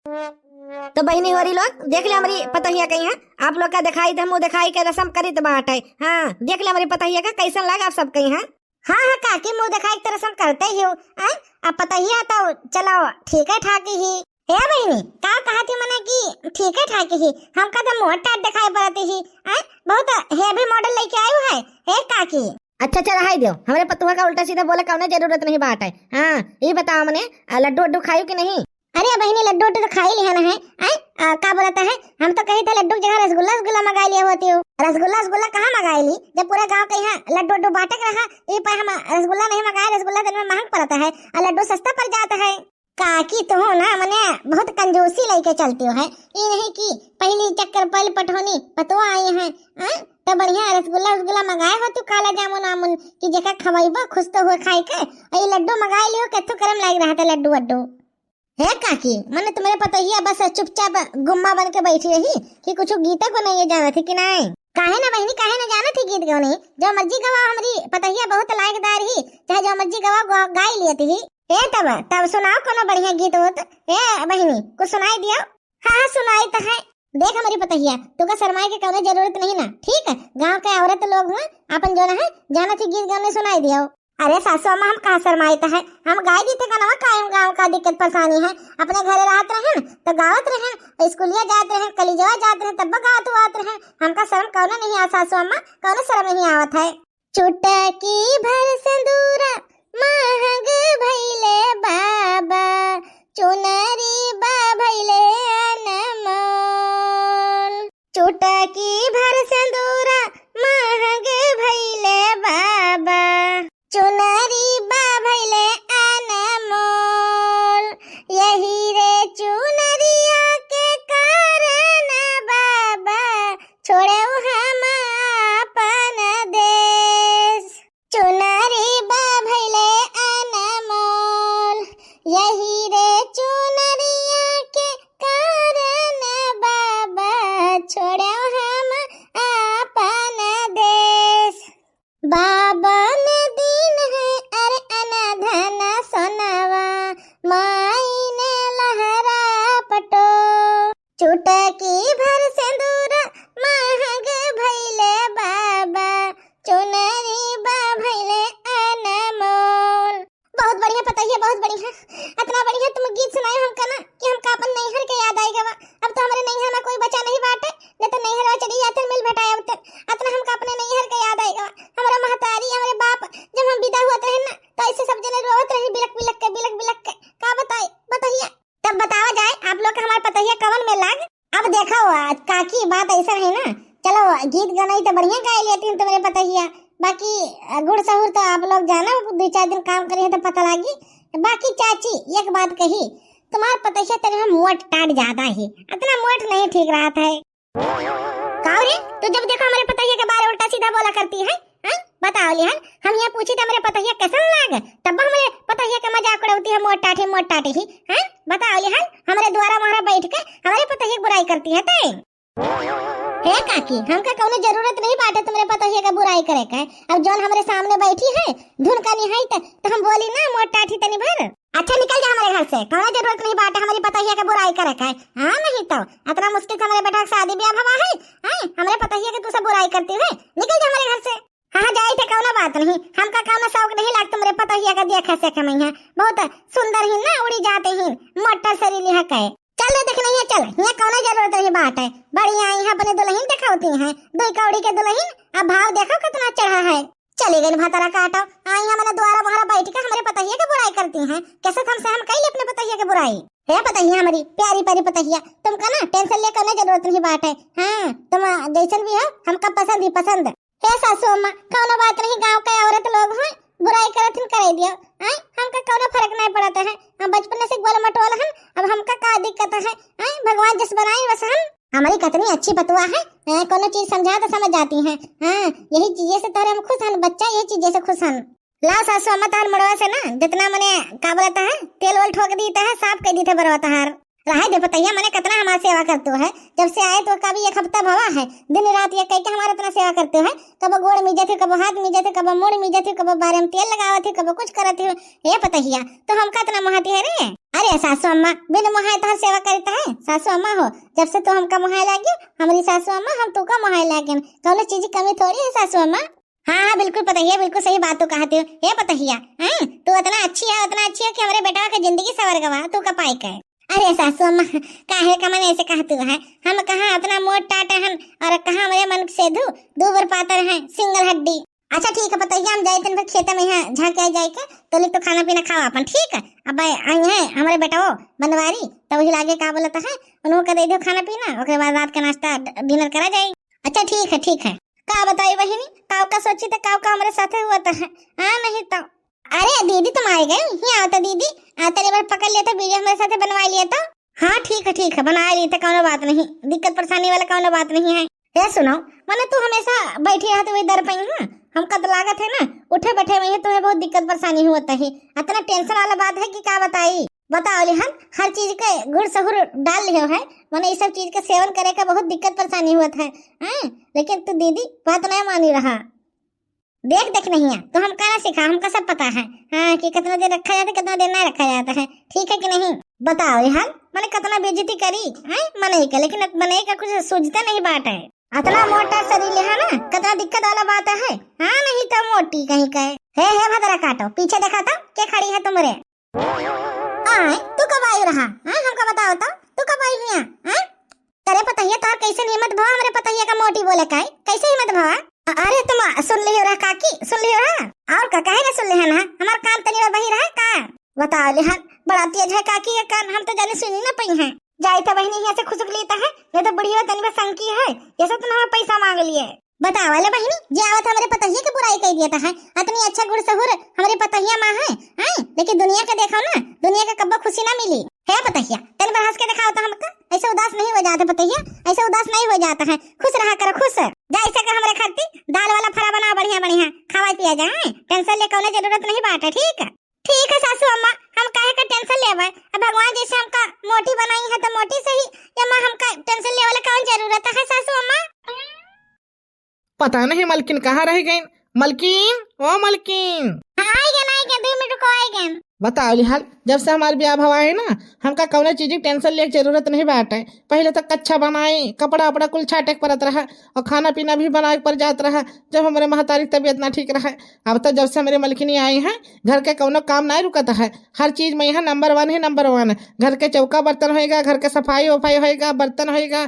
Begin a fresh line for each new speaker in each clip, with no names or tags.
तो बहनी होरी लोग देख ले हमारी पतहिया कहीं है। आप लोग का दिखाई दे मुँह दिखाई के रसम करी तो बात है। हाँ देख ले हमारी पतहिया का कैसा लगा आप सब कहीं है। हाँ हाँ काकी मुँह दिखाई के रसम करते ही हो। अब पतहिया तो चलो ठीक है ठाकी ही है बहनी का कहा थी मने की ठीक है ठाकी ही हमका तो मुँह टाट दिखाई पड़ती ही बहुत हेवी मॉडल लेके आयो है काकी। अच्छा चल हाई दो हमारे पतुआ का उल्टा सीधा बोले कौन जरूरत नहीं बात है। हाँ ये बताओ मैंने लड्डू वड्डू खायू की नहीं। अरे बहनी लड्डू तो खाई लिया ना है का बोलता है हम तो कही थे लड्डू की जगह रसगुल्ला रसगुल्ला मंगा लिया होती हो। रसगुल्ला रसगुल्ला कहाँ मंगाई ली जब पूरे गांव के यहाँ लड्डू वड्डू बांटक रहा ये पर हम रसगुल्ला नहीं मंगाए। रसगुल्ला दिन में महंग पड़ता है और लड्डू सस्ता पड़ जाता है। काकी तो हो ना मने बहुत कंजूसी लेके चलती हो है। ये नहीं की पहली चक्कर पल पठोनी पतवा आई है तो बढ़िया रसगुल्ला रसगुल्ला मंगाए हो तू काला जामुन आमुन की जगह खवाइबो खुश तो हुए खाई के ये लड्डू मंगाए लियो कत्थु करम लाग रहा था लड्डू वड्डू है काकी। मैंने तुम्हारे पता ही है बस चुपचाप गुम्मा बन के बैठी रही कि कुछ गीता को नहीं जाना थी कि नहीं। काहे ना बहनी काहे ना जाना थी गीत गाने जो मर्जी गवा हमारी पतहिया बहुत लायकदार ही चाहे जो मर्जी गवा गाई लियती ही ए तब सुनाओ कोनो बढ़िया गीत हो तो ए बहनी कुछ सुनाई दियो। हाँ सुनाई तो है देख हमारी पतहिया तू का शर्माए के कोनो जरूरत नहीं ना ठीक है। गाँव के औरत लोग हैं अपन जो है जाना थी गीत गाने सुनाई दियो। अरे सासू अम्मा हम कहाँ शर्माते हैं हम गाय दी थे का नवा कायम गाँव का दिक्कत परेशानी है अपने घरे रहते रहे तो गावत रहे स्कूलिया जाते रहे कलीजवा जाते रहे तब गावत हुआत रहे हमका शर्म कौन नहीं आ सासू अम्मा कौन शर्म नहीं आवत है। चुटकी भर सिंदूरा महंग भइले बाबा चुनरी बा भइले अनमोल। चुटकी भर सिंदूरा महंग भइले बाबा चुनरी बा भइले अनमोल। यही रे चुनरिया के कारण बाबा छोड़े हम अपन देश। चुनरी बा भइले अनमोल यही रे चुनरिया के कारण बाबा छोड़े हम अपन देश। बाबा चुटकी भर सिंदूर महंग भइले बाबा चुनरी बा भइले अनमोल। बहुत बढ़िया पतहिया बहुत बढ़िया इतना बढ़िया तुम गीत सुनाए हमका ना कि हमका अपन नैहर के याद आएगा। अब तो हमारे नैहर में कोई बचा नहीं बाटे न तो नैहर चली जाते मिल भेटाया होते इतना हमका अपने नैहर के याद आएगा। हमारा महतारी हमारे बाप जब हम विदा हुआ रहे ना तो ऐसे सब जने रोवत रही बिलक के का बताए बतहिया तब बतावा जाए आप लोग का हमारे पतहिया कवन में लाग। अब देखो काकी बात ऐसा है ना चलो गीत गाना तो बढ़िया गाय लेती हूँ तुम्हारे पतहिया बाकी गुड़ सहूर तो आप लोग जाना 2-4 दिन काम करिए तो पता लगी। बाकी चाची एक बात कही तुम्हारे पतहिया तेरे मोट टाट ज्यादा ही इतना मोट नहीं ठीक रहा था। काऊ रे तो जब देखो हमारे पतहिया के बारे उल्टा सीधा बोला करती है बताओ लिहन हम यहाँ पूछे थे हमारे पतहिया कैसा लाग तब हमारे पतहिया का मजाक उड़ाती है मोट टाटी ही बताओ लिहन हमारे द्वारा वहाँ बैठ के हमारे पतहिया बुराई करती है तय है काकी हमका कोनो जरूरत नहीं बाटे तुम्हारे पतहिया का बुराई करे का। अब जौन हमारे सामने बैठी है धुन का निहाई तो हम बोली ना मोट टाटी तनी भर अच्छा निकल जा हमारे घर से कोनो जरूरत नहीं बाटे हमारी पतहिया का बुराई करे का। हाँ नहीं तो इतना मुश्किल से हमारे बेटा शादी ब्याह भवा है हमारे पतहिया की तू सब बुराई करती है निकल जा हमारे घर से। हाँ जाए थे कौनो बात नहीं हमका कौनो शौक नहीं लगता मेरे पतहिया का देखा से मैया बहुत सुंदर ही ना उड़ी जाते ही मोटर शरीर है कहे चल देख नहीं है चल यहाँ कौनो जरूरत नहीं बात है बढ़िया यहाँ अपने दुल्हन दिखाती है 2 कौड़ी के दुल्हन अब भाव देखो कितना चढ़ा है। चली गई भातारा काटो आई हमारे द्वारा वहाँ बैठ के हमारे पतहिया की बुराई करती हैं कैसे हमसे हम कही अपने पतहिया की बुराई है। पतहिया हमारी प्यारी प्यारी पतहिया तुमका ना टेंशन ले करने जरूरत नहीं बात है। हाँ तुम जैसन भी हो हमका पसंद ही पसंद है सासू अम्मा कौनो बात नहीं गाँव के औरत लोग हैं बुराई करत करे दियो हमका कौनो फर्क नहीं पड़ता है हम बचपन से गोल मटोल हैं अब हमका का दिक्कत है भगवान जिस बनाए बस हम हमारी कितनी अच्छी बतुआ है कोनो चीज समझा तो समझ जाती है। यही चीजें से तारे हम खुश हैं बच्चा यही चीजें से खुश हैं। ला सासू अम्मा तार मड़वा से ना जितना मने का बोलता है तेल वोल ठोक दीता है साफ कर दी थे बरवा तहार रहा दे पतहिया मैंने कितना हमारी सेवा करते है जब से आए तो कभी 1 हफ्ता भवा है दिन रात ये कह के हमारा इतना सेवा करते है कब गोड़ मीजे थे कब हाथ मीजे थे कब मुड़ मीजे थे कब बारे में तेल लगावा थे कब कुछ करते है ये पतहिया तो हमका इतना महती है रे। अरे सासू अम्मा बिन मोहाय तोहर सेवा करता है। सासू अम्मा हो, जब से तो हमका मोहाय लागे हमारी सासू अम्मा, हम तो का मोहाय लागे, कौनो चीज की कमी थोड़ी है सासू अम्मा। हाँ बिल्कुल पतहिया, बिल्कुल सही बात तो कहते हो। ये पतहिया तू इतना अच्छी है, उतना अच्छी है कि हमारे बेटा का जिंदगी सवर गवा तू का पाई का। अरे सासू अम्मा काहे का मन ऐसे कहते है, हम कहाँ इतना मोट टाटा हन और कहाँ हमारे मन से दो बार पातर है सिंगल हड्डी। अच्छा ठीक है पतहिया, हम जाए दिन भर खेत में यहाँ झाँक जाए के तो लिख तो खाना पीना खाओ अपन, ठीक है। अब आई है हमारे बेटा वो बनवारी, तो वही लागे का बोलता है उन्हों का दे दो खाना पीना, उसके बाद रात का नाश्ता डिनर करा जाए। अच्छा ठीक है ठीक है। का बताई बहिनी, काव का सोची तो काव का हमारे साथ हुआ था। हाँ नहीं तो अरे दीदी तुम आए गए ही आओ तो दीदी तेरे बार पकड़ लिया था वीडियो हमारे साथ बनवा लिया था। हाँ ठीक है बना ली था, कौनो बात नहीं, दिक्कत परेशानी वाला कौनो बात नहीं है। ये सुनो मैंने तू हमेशा बैठी रहते हुए डर पाई है, हमका तो लागत है ना उठे बैठे हुए तुम्हें बहुत दिक्कत परेशानी होता है, इतना टेंशन वाला बात है कि क्या बताई। बताओ लिहन हर चीज के गुड़ सहूर डाल लियो है, मैंने ये सब चीज का सेवन करे का बहुत दिक्कत परेशानी हुआ है। लेकिन तू दीदी बात नहीं मानी रहा, देख नहीं है तो हम कहना सिखा, हमका सब पता है। हाँ कि कितना देर रखा जाता है कितना देर नहीं रखा जाता है, ठीक है कि नहीं। बताओ यार मैंने कितना बेइज्जती करी है मने का, लेकिन मने का कुछ सूझता नहीं बात है। इतना मोटा शरीर है ना, कितना दिक्कत वाला बात है। हाँ नहीं तो मोटी कहीं कहे है भदरा काटो पीछे देखा था क्या खड़ी है तुमरे। तू कब आई रहा हमका बताओ तो, तू कब आई हुआ तेरे पतहिया तार कैसे हिम्मत भवा हमारे पतहिया का मोटी बोले का कैसे हिम्मत भवा। अरे तुम सुन लियो रहा काकी, सुन लियो रहा और का कहे ना सुन लिया ना, हमार कान तनी बार बही रहा का। बताओ लिहन बड़ा तेज है काकी ये कान, हम तो जाने सुनी ना पई है। जाए तो बहनी यहाँ से खुशक लेता है, ये तो बढ़िया तनी बार संकी है, जैसे तुमने पैसा मांग लिए। बताओ वाले बहनी जे आवत हमारे पतहिया की बुराई कह दिया था है, इतनी अच्छा गुड़ सहूर हमारे पतहिया माँ है। लेकिन दुनिया का देखो ना, दुनिया का कब्बा खुशी ना मिली है पतहिया, तेरे बार हंस के दिखाओ तो हमका ऐसे उदास नहीं हो जाता पतहिया, ऐसे उदास नहीं हो जाता है, खुश रहा करो खुश। जैसे का हमारे खाती दाल वाला फरा बना बढ़िया बढ़िया खावा पिया जाए, टेंशन ले कोने जरूरत नहीं बात है। ठीक है सासू अम्मा, हम काहे का टेंशन लेवे, अब भगवान जैसे हमका मोटी बनाई है तो मोटी सही, या मां हमका टेंशन ले वाला कौन जरूरत है सासू अम्मा।
पता नहीं मलकिन कहाँ रह गई। मलकिन ओ मलकिन
आई गए 2 मिनट को आई गए।
बताओ लिहाल जब से हमारे ब्याह भवा है ना, हमका कौन चीज की टेंशन ले जरूरत नहीं बाटे। पहले तो कच्चा बनाए कपड़ा अपना कुल छाटे पड़त रहा और खाना पीना भी बनाए पर जात रहा जब हमारे महतारी तबीयत ना ठीक रहा। अब तो जब से हमारे मलकिनी आई है घर के कौनो काम नहीं रुकता है, हर चीज में यहाँ नंबर 1 है नंबर 1। घर के चौका बर्तन होएगा, घर के सफाई वफाई होएगा, बर्तन होएगा,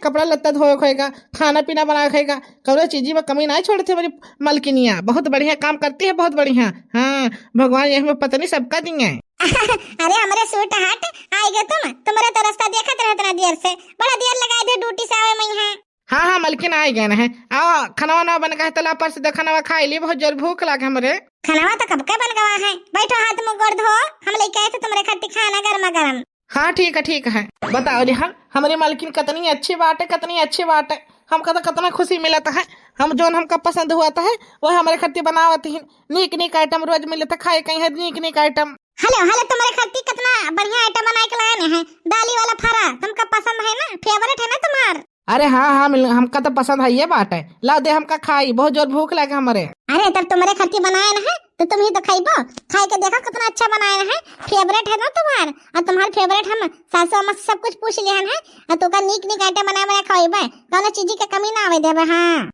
कपड़ा लत्ता धोए होएगा, खाना पीना बना होएगा, कौनो चीज में कमी नहीं छोड़ती हमारी मलकिनिया, बहुत बढ़िया काम करती है बहुत बढ़िया। हाँ भगवान ये हमें पता नहीं सबका दिए।
अरे हमारे सूट हट आई गए तुम्हारे तो रास्ता देखत रहत ना देर से, बड़ा देर लगाए थे ड्यूटी से आवे मैं यहाँ।
हाँ मलकिन आ गए है, आओ खाना ना बन गया तला पर से खाना खा ली, बहुत जोर भूख लगे हमरे।
खाना तो कब का बन गवा है, बैठो हाथ मुंह गोड़ धो, हम लेके आए थे तुम्हारे खातिर खाना गर्मा गर्म।
हाँ ठीक है। बताओ रिहान हमारी मालकिन कितनी अच्छी बात है, कितनी अच्छी बात है, हमका तो कितना खुशी मिलता है। हम जो हमका पसंद हुआ था वो हमारे खातिर बनावत ही, नीक आइटम रोज मिलता खाए कहीं है नीक आइटम।
हेलो तुम्हारे खातिर कितना बढ़िया आइटम बना के लाए हैं, दाली वाला फरा तुमका पसंद है ना, फेवरेट है ना तुम्हार।
अरे हाँ हमका तो पसंद है, ये बात है, ला दे हमका खाई, बहुत जोर भूख लगे हमारे।
अरे तब तुम्हारे खातिर बनाए ना है तो तुम ही तो खाइबो, खाई के देखो कितना अच्छा बनाए है, फेवरेट है ना तुम्हार। और तुम्हार फेवरेट हम सासू अम्मा से सब कुछ पूछ लिया है, और तो का नीक आइटम बना खाइबे, कौनो चीज की कमी ना आवे देबे। हाँ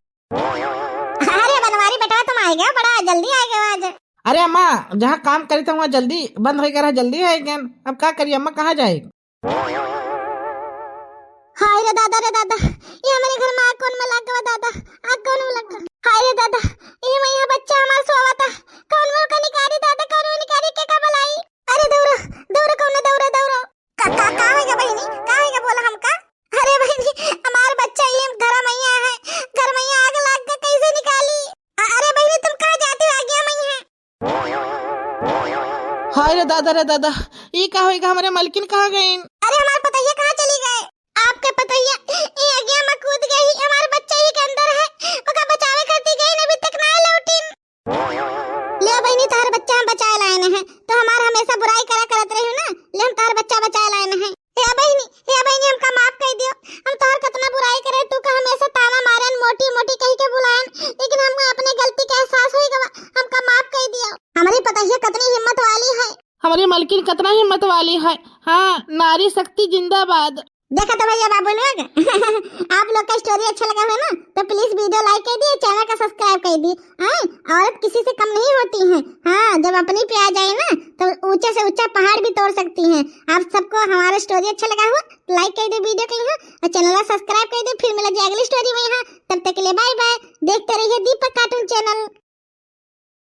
अरे बनवारी बेटा तुम आ गए, बड़ा जल्दी आ गए आज।
अरे अम्मा जहाँ काम करी था वहाँ जल्दी बंद हो गया, जल्दी है क्या, अब क्या करिए अम्मा कहाँ जाएगी।
हाय रे दादा ये हमारे घर में आग कौन में लग गया दादा, आग कौन में लग गया। हाय रे दादा ये मैं यहाँ बच्चा हमारा सोवा था, कौन वो का निकारी दादा, कौन वो निकारी के का बुलाई। अरे दौड़ कौन दौड़ का होगा बहनी, का होगा बोला हमका। अरे बहनी हमारा बच्चा ये घर में है, घर में आग लग गया कैसे निकाली। अरे बहनी तुम कहाँ जाती हो, आ गया मैं यहाँ।
हाय रे दादा ये क्या होएगा, हमारे मलकिन कहाँ गए।
अरे हमारे पतैया कहाँ चली गए, आपके पतैया ये आगे में कूद गई, हमारा बच्चा ही के अंदर है, ओका बचावे करती गई अभी तक ना लौटिन। ले बहनी तार बच्चा हम बचाए लाए हैं, तो हमारा हमेशा बुराई करत रही ना, ले हम तार बच्चा बचाए लाए हैं। हे बहनी हमका माफ कर दियो, हम तार कितना बुराई करे, तू का हमेशा ताना मारन मोटी कह के बुलाएन, लेकिन हमको अपने गलती का एहसास होई गवा, हमका माफ कर दियो। हमारी पतैया कितनी हिम्मत वाली है।
हमारी लेकिन कितना हिम्मत वाली है। हाँ, नारी शक्ति जिंदाबाद।
देखा तो भैया बाबू लोग आप लोग का स्टोरी अच्छा लगा है ना, तो प्लीज वीडियो लाइक कर दिए, चैनल का सब्सक्राइब कर दिए। औरत किसी से कम नहीं होती है। हाँ, जब अपनी पे आ जाए ना तो ऊंचे से ऊंचा पहाड़ भी तोड़ सकती हैं। आप सबको हमारा स्टोरी अच्छा लगा हो लाइक कर दे वीडियो को यहाँ, और चैनल को सब्सक्राइब कर दे। फिर मिलेगी अगली स्टोरी में यहाँ, तब तक के लिए बाय बाय। देखते रहिए दीपक कार्टून चैनल।